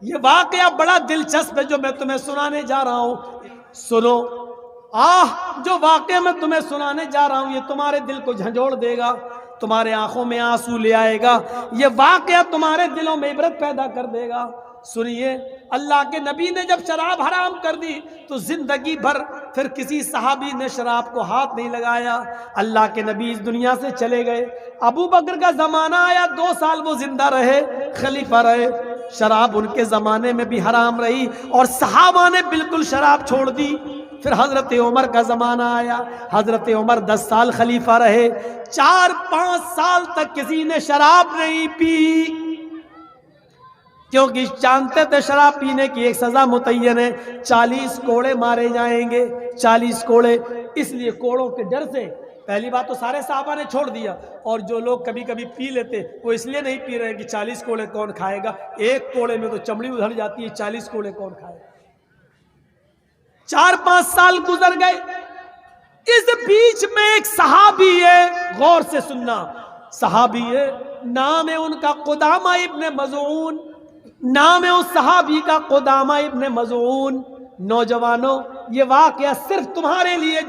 یہ واقعہ بڑا دلچسپ ہے جو میں تمہیں سنانے جا رہا ہوں، سنو۔ جو واقعہ میں تمہیں سنانے جا رہا ہوں یہ تمہارے دل کو جھنجھوڑ دے گا، تمہارے آنکھوں میں آنسو لے آئے گا، یہ واقعہ تمہارے دلوں میں عبرت پیدا کر دے گا۔ سنیے، اللہ کے نبی نے جب شراب حرام کر دی تو زندگی بھر پھر کسی صحابی نے شراب کو ہاتھ نہیں لگایا۔ اللہ کے نبی اس دنیا سے چلے گئے، ابو بکر کا زمانہ آیا، 2 سال وہ زندہ رہے، خلیفہ رہے، شراب ان کے زمانے میں بھی حرام رہی اور صحابہ نے بالکل شراب چھوڑ دی۔ پھر حضرت عمر کا زمانہ آیا، حضرت عمر 10 سال خلیفہ رہے، 4-5 سال تک کسی نے شراب نہیں پی، کیونکہ جانتے تھے شراب پینے کی ایک سزا متعین ہے، 40 کوڑے مارے جائیں گے، 40 کوڑے۔ اس لیے کوڑوں کے ڈر سے پہلی بات تو سارے صحابہ نے چھوڑ دیا، اور جو لوگ کبھی کبھی پی لیتے وہ اس لیے نہیں پی رہے کہ 40 کوڑے کون کھائے گا، ایک کوڑے میں تو چمڑی ادھر جاتی ہے، 40 کوڑے کون کھائے گا۔ 4-5 سال گزر گئے، اس بیچ میں ایک صحابی ہے، غور سے سننا، صحابی ہے، نام ہے ان کا قدامہ ابن مظعون، نام ہے اس صحابی کا قدامہ ابن مظعون۔ نوجوانوں، یہ واقعہ صرف تمہارے لیے،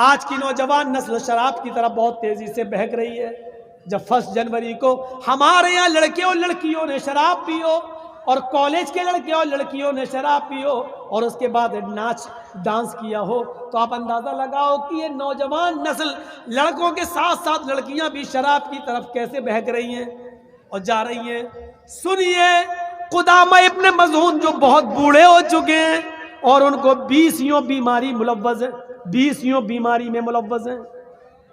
آج کی نوجوان نسل شراب کی طرف بہت تیزی سے بہک رہی ہے۔ جب 1 جنوری کو ہمارے یہاں لڑکے اور لڑکیوں نے شراب پیو، اور کالج کے لڑکے اور لڑکیوں نے شراب پیو، اور اس کے بعد ناچ ڈانس کیا ہو، تو آپ اندازہ لگاؤ کہ یہ نوجوان نسل، لڑکوں کے ساتھ ساتھ لڑکیاں بھی شراب کی طرف کیسے بہک رہی ہیں اور جا رہی ہیں۔ سنیے، قدامہ ابن مظعون جو بہت بوڑھے ہو چکے ہیں اور ان کو 20 بیماری ملوث ہے، 20 بیماری میں ملوث ہیں،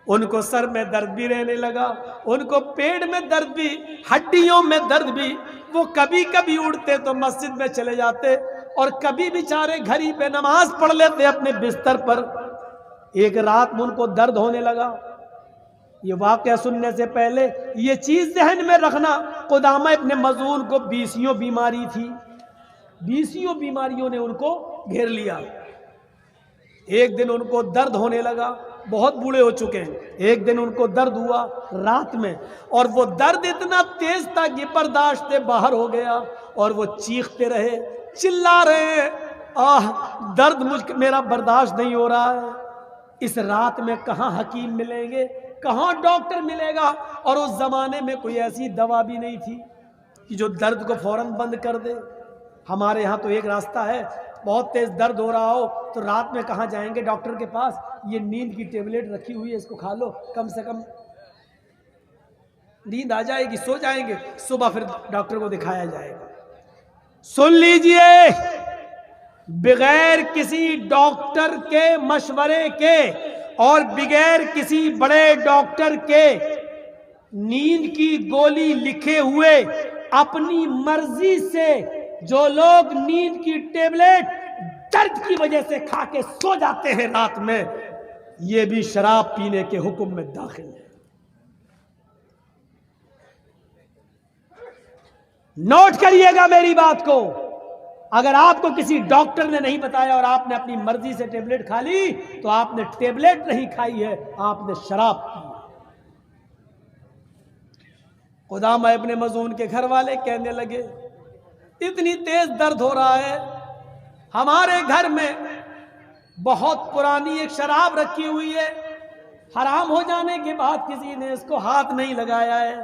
ان کو سر میں درد بھی رہنے لگا، ان کو پیٹ میں درد بھی، ہڈیوں میں درد بھی، وہ کبھی کبھی اٹھتے تو مسجد میں چلے جاتے اور کبھی بیچارے گھر ہی پہ نماز پڑھ لیتے اپنے بستر پر۔ ایک رات میں ان کو درد ہونے لگا۔ یہ واقعہ سننے سے پہلے یہ چیز ذہن میں رکھنا، قدامہ ابن مظعون کو 20 بیماری تھی، 20 بیماریوں نے ان کو گھیر لیا۔ ایک دن ان کو درد ہونے لگا، بہت بوڑھے ہو چکے ہیں، ایک دن ان کو درد ہوا رات میں، اور وہ درد اتنا تیز تھا کہ برداشت سے باہر ہو گیا، اور وہ چیختے رہے، چلا رہے ہیں، درد میرا برداشت نہیں ہو رہا ہے۔ اس رات میں کہاں حکیم ملیں گے، کہاں ڈاکٹر ملے گا، اور اس زمانے میں کوئی ایسی دوا بھی نہیں تھی کہ جو درد کو فوراً بند کر دے۔ ہمارے ہاں تو ایک راستہ ہے، بہت تیز درد ہو رہا ہو تو رات میں کہاں جائیں گے ڈاکٹر کے پاس، یہ نیند کی ٹیبلٹ رکھی ہوئی ہے، اس کو کھا لو، کم سے کم نیند آ جائے گی، سو جائیں گے، صبح پھر ڈاکٹر کو دکھایا جائے گا۔ سن لیجئے، بغیر کسی ڈاکٹر کے مشورے کے اور بغیر کسی بڑے ڈاکٹر کے نیند کی گولی لکھے ہوئے اپنی مرضی سے جو لوگ نیند کی ٹیبلٹ درد کی وجہ سے کھا کے سو جاتے ہیں رات میں، یہ بھی شراب پینے کے حکم میں داخل ہے۔ نوٹ کریے گا میری بات کو، اگر آپ کو کسی ڈاکٹر نے نہیں بتایا اور آپ نے اپنی مرضی سے ٹیبلٹ کھا لی تو آپ نے ٹیبلٹ نہیں کھائی ہے، آپ نے شراب پی۔ قدامہ ابن مظعون کے گھر والے کہنے لگے، اتنی تیز درد ہو رہا ہے، ہمارے گھر میں بہت پرانی ایک شراب رکھی ہوئی ہے، حرام ہو جانے کے بعد کسی نے اس کو ہاتھ نہیں لگایا ہے،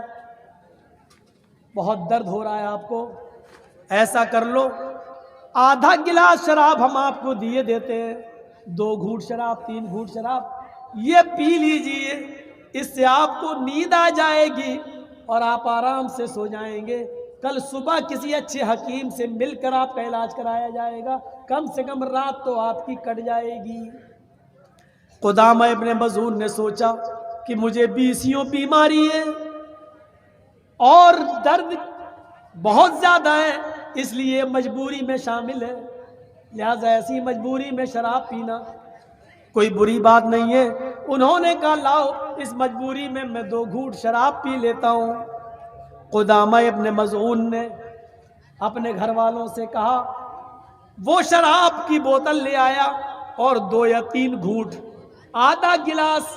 بہت درد ہو رہا ہے آپ کو، ایسا کر لو، آدھا گلاس شراب ہم آپ کو دیے دیتے ہیں، 2 گھونٹ شراب، 3 گھونٹ شراب، یہ پی لیجئے، اس سے آپ کو نیند آ جائے گی اور آپ آرام سے سو جائیں گے، کل صبح کسی اچھے حکیم سے مل کر آپ کا علاج کرایا جائے گا، کم سے کم رات تو آپ کی کٹ جائے گی۔ قدامہ ابن مظعون نے سوچا کہ مجھے 20 بیماری ہے اور درد بہت زیادہ ہے، اس لیے مجبوری میں شامل ہے، لہذا ایسی مجبوری میں شراب پینا کوئی بری بات نہیں ہے۔ انہوں نے کہا لاؤ اس مجبوری میں 2 گھونٹ شراب پی لیتا ہوں۔ قدامہ ابن مظعون نے اپنے گھر والوں سے کہا، وہ شراب کی بوتل لے آیا اور 2 یا 3 گھونٹ، آدھا گلاس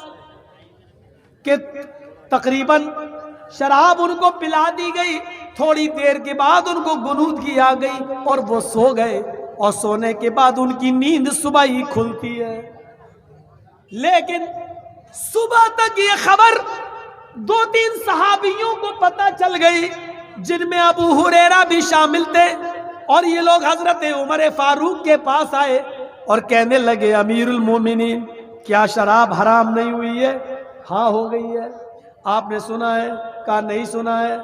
کے تقریباً شراب ان کو پلا دی گئی، تھوڑی دیر کے بعد ان کو غنودگی آ گئی اور وہ سو گئے، اور سونے کے بعد ان کی نیند صبح ہی کھلتی ہے۔ لیکن صبح تک یہ خبر 2-3 صحابیوں کو پتہ چل گئی، جن میں ابو ہریرہ بھی شامل تھے، اور یہ لوگ حضرت عمر فاروق کے پاس آئے اور کہنے لگے امیر المومنین کیا شراب حرام نہیں ہوئی ہے؟ ہاں ہو گئی ہے۔ آپ نے سنا ہے؟ کہا نہیں سنا ہے۔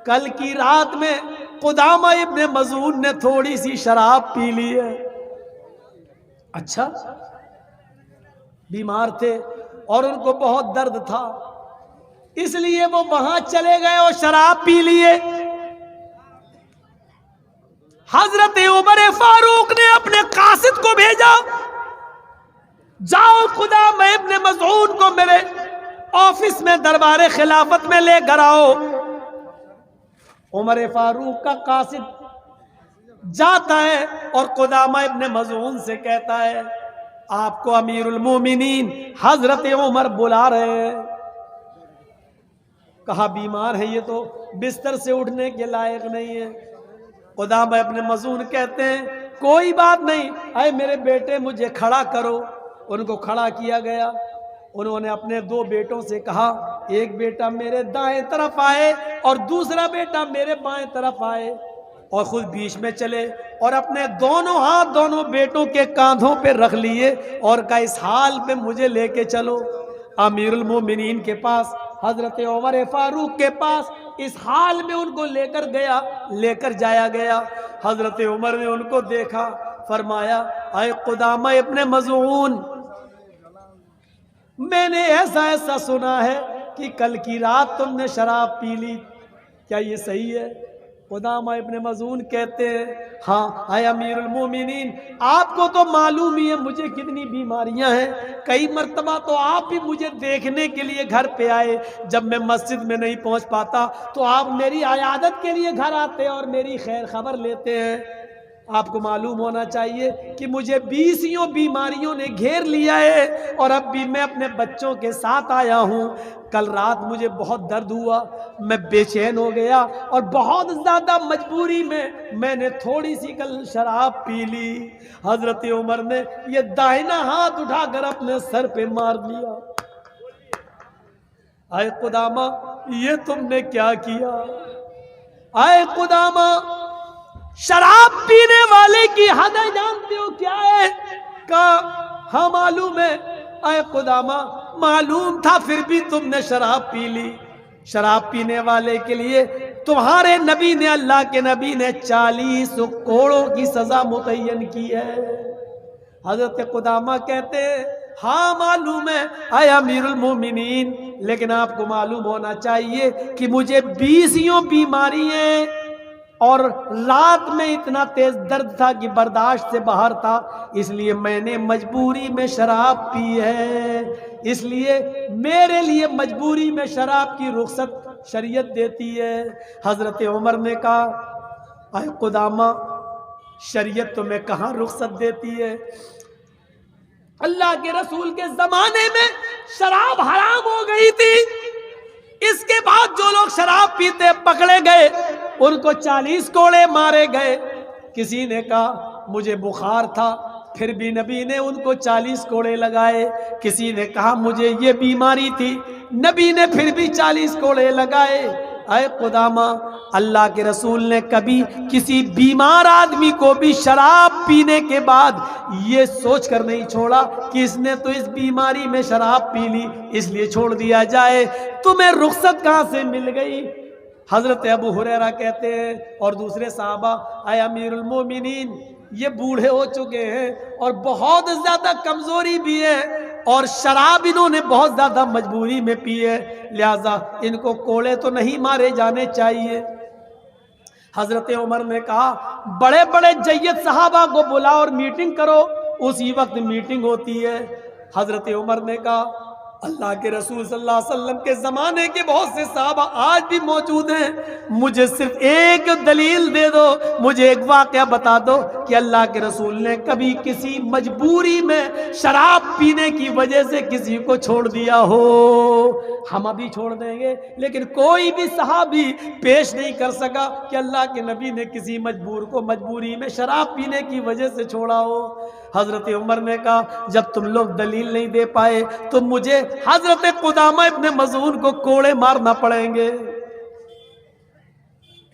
کل کی رات میں قدامہ ابن مظعون نے تھوڑی سی شراب پی لی ہے۔ اچھا، بیمار تھے اور ان کو بہت درد تھا، اس لیے وہ وہاں چلے گئے اور شراب پی لیے۔ حضرت عمر فاروق نے اپنے قاصد کو بھیجا، جاؤ قدامہ ابن مظعون کو میرے آفس میں دربار خلافت میں لے کر آؤ۔ عمر فاروق کا قاصد جاتا ہے اور قدامہ ابن مظعون سے کہتا ہے آپ کو امیر المومنین حضرت عمر بلا رہے ہیں۔ کہا بیمار ہے یہ تو بستر سے اٹھنے کے لائق نہیں ہے۔ قدامہ ابن مظعون کہتے ہیں کوئی بات نہیں، اے میرے بیٹے مجھے کھڑا کرو۔ ان کو کھڑا کیا گیا۔ انہوں نے اپنے 2 بیٹوں سے کہا ایک بیٹا میرے دائیں طرف آئے اور دوسرا بیٹا میرے بائیں طرف آئے، اور خود بیچ میں چلے اور اپنے دونوں ہاتھ دونوں بیٹوں کے کاندھوں پہ رکھ لیے اور کہا اس حال پہ مجھے لے کے چلو امیر المومنین کے پاس، حضرت عمر فاروق کے پاس۔ اس حال میں ان کو لے کر جایا گیا۔ حضرت عمر نے ان کو دیکھا، فرمایا اے قدامہ ابن مظعون، میں نے ایسا سنا ہے کہ کل کی رات تم نے شراب پی لی، کیا یہ صحیح ہے؟ قدامہ ابن مظعون کہتے ہیں ہاں اے امیر المومنین، آپ کو تو معلوم ہی ہے مجھے کتنی بیماریاں ہیں، کئی مرتبہ تو آپ بھی مجھے دیکھنے کے لیے گھر پہ آئے، جب میں مسجد میں نہیں پہنچ پاتا تو آپ میری عیادت کے لیے گھر آتے اور میری خیر خبر لیتے ہیں۔ آپ کو معلوم ہونا چاہیے کہ مجھے 20 بیماریوں نے گھیر لیا ہے، اور اب بھی میں اپنے بچوں کے ساتھ آیا ہوں۔ کل رات مجھے بہت درد ہوا، میں بے چین ہو گیا، اور بہت زیادہ مجبوری میں نے تھوڑی سی کل شراب پی لی۔ حضرت عمر نے یہ داہنا ہاتھ اٹھا کر اپنے سر پہ مار دیا۔ اے قدامہ یہ تم نے کیا کیا؟ اے قدامہ شراب پینے والے کی حد جانتے ہو کیا ہے؟ کہا ہاں معلوم ہے۔ اے قدامہ معلوم تھا پھر بھی تم نے شراب پی لی۔ شراب پینے والے کے لیے تمہارے نبی نے، اللہ کے نبی نے 40 کوڑوں کی سزا متعین کی ہے۔ حضرت قدامہ کہتے ہیں ہاں معلوم ہے اے امیر المومنین، لیکن آپ کو معلوم ہونا چاہیے کہ مجھے 20 بیماری ہیں، اور رات میں اتنا تیز درد تھا کہ برداشت سے باہر تھا، اس لیے میں نے مجبوری میں شراب پی ہے۔ اس لیے میرے لیے مجبوری میں شراب کی رخصت شریعت دیتی ہے۔ حضرت عمر نے کہا اے قدامہ شریعت تمہیں کہاں رخصت دیتی ہے؟ اللہ کے رسول کے زمانے میں شراب حرام ہو گئی تھی، اس کے بعد جو لوگ شراب پیتے پکڑے گئے ان کو 40 کوڑے مارے گئے۔ کسی نے کہا مجھے بخار تھا، پھر بھی نبی نے ان کو 40 کوڑے لگائے۔ کسی نے کہا مجھے یہ بیماری تھی، نبی نے پھر بھی 40 کوڑے لگائے۔ اے قدامہ اللہ کے رسول نے کبھی کسی بیمار آدمی کو بھی شراب پینے کے بعد یہ سوچ کر نہیں چھوڑا کہ اس نے تو اس بیماری میں شراب پی لی اس لیے چھوڑ دیا جائے۔ تمہیں رخصت کہاں سے مل گئی؟ حضرت ابو ہریرہ کہتے ہیں اور دوسرے صحابہ اے امیر المومنین یہ بوڑھے ہو چکے ہیں اور بہت زیادہ کمزوری بھی ہے، اور شراب انہوں نے بہت زیادہ مجبوری میں پی ہے، لہذا ان کو کوڑے تو نہیں مارے جانے چاہیے۔ حضرت عمر نے کہا بڑے بڑے جید صحابہ کو بلاؤ اور میٹنگ کرو۔ اسی وقت میٹنگ ہوتی ہے۔ حضرت عمر نے کہا اللہ کے رسول صلی اللہ علیہ وسلم کے زمانے کے بہت سے صحابہ آج بھی موجود ہیں. مجھے صرف ایک دلیل دے دو, مجھے ایک واقعہ بتا دو کہ اللہ کے رسول نے کبھی کسی مجبوری میں شراب پینے کی وجہ سے کسی کو چھوڑ دیا ہو. ہم ابھی چھوڑ دیں گے, لیکن کوئی بھی صحابی پیش نہیں کر سکا کہ اللہ کے نبی نے کسی مجبور کو مجبوری میں شراب پینے کی وجہ سے چھوڑا ہو. حضرت عمر نے کہا جب تم لوگ دلیل نہیں دے پائے تو مجھے حضرت قدامہ ابن مظعون کو کوڑے مارنا پڑیں گے.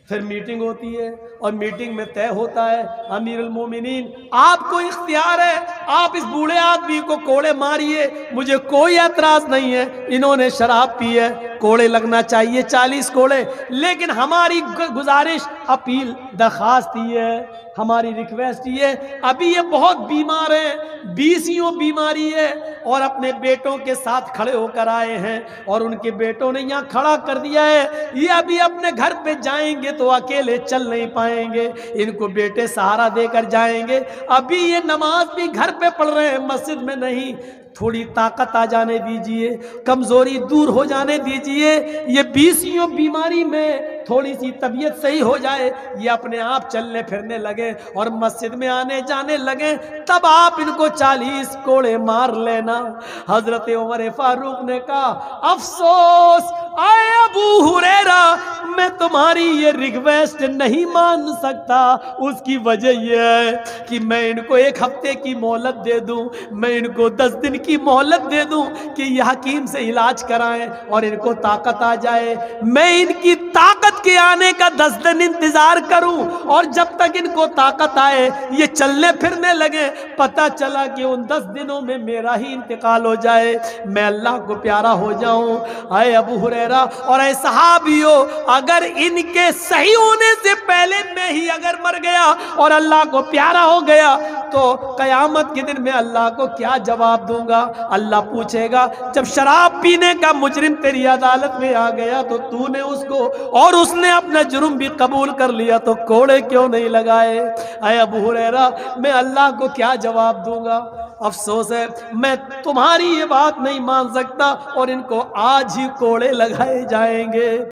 پھر میٹنگ ہوتی ہے اور میٹنگ میں طے ہوتا ہے امیر المومنین آپ کو اختیار ہے, آپ اس بوڑھے آدمی کو کوڑے ماریے, مجھے کوئی اعتراض نہیں ہے, انہوں نے شراب پی ہے, کوڑے لگنا چاہیے 40 کوڑے, لیکن ہماری گزارش اپیل درخواست یہ ہے, ہماری ریکویسٹ یہ ہے, ابھی یہ بہت بیمار ہیں, 20 بیماری ہے اور اپنے بیٹوں کے ساتھ کھڑے ہو کر آئے ہیں اور ان کے بیٹوں نے یہاں کھڑا کر دیا ہے, یہ ابھی اپنے گھر پہ جائیں گے تو اکیلے چل نہیں پائیں گے, ان کو بیٹے سہارا دے کر جائیں گے, ابھی یہ نماز بھی گھر پہ پڑھ رہے ہیں مسجد میں نہیں, تھوڑی طاقت آ جانے دیجئے, کمزوری دور ہو جانے دیجئے, یہ 20 بیماری میں تھوڑی سی طبیعت صحیح ہو جائے, یہ اپنے آپ چلنے پھرنے لگے اور مسجد میں آنے جانے لگے, تب آپ ان کو 40 کوڑے مار لینا. حضرت عمر فاروق نے کہا افسوس اے ابو ہریرہ, میں تمہاری یہ ریکویسٹ نہیں مان سکتا, اس کی وجہ یہ ہے کہ میں ان کو 1 ہفتے کی مہلت دے دوں, میں ان کو 10 دن کی مہلت دے دوں کہ یہ حکیم سے علاج کرائیں اور ان کو طاقت آ جائے, میں ان کی طاقت کے آنے کا 10 دن انتظار کروں اور جب تک ان کو طاقت آئے یہ چلنے پھرنے لگے, پتہ چلا کہ ان 10 دنوں میں میرا ہی انتقال ہو جائے, میں اللہ کو پیارا ہو جاؤں. اے ابو ہریرہ اور اے صحابیوں, اگر ان کے صحیح ہونے سے پہلے میں ہی اگر مر گیا اور اللہ کو پیارا ہو گیا تو قیامت کے دن میں اللہ کو کیا جواب دوں گا؟ اللہ پوچھے گا جب شراب پینے کا مجرم تیری عدالت میں آ گیا تو تو نے اس کو اور اس نے اپنا جرم بھی قبول کر لیا تو کوڑے کیوں نہیں لگائے؟ اے ابو ہریرہ میں اللہ کو کیا جواب دوں گا؟ افسوس ہے میں تمہاری یہ بات نہیں مان سکتا اور ان کو آج ہی کوڑے لگائے جائیں گے.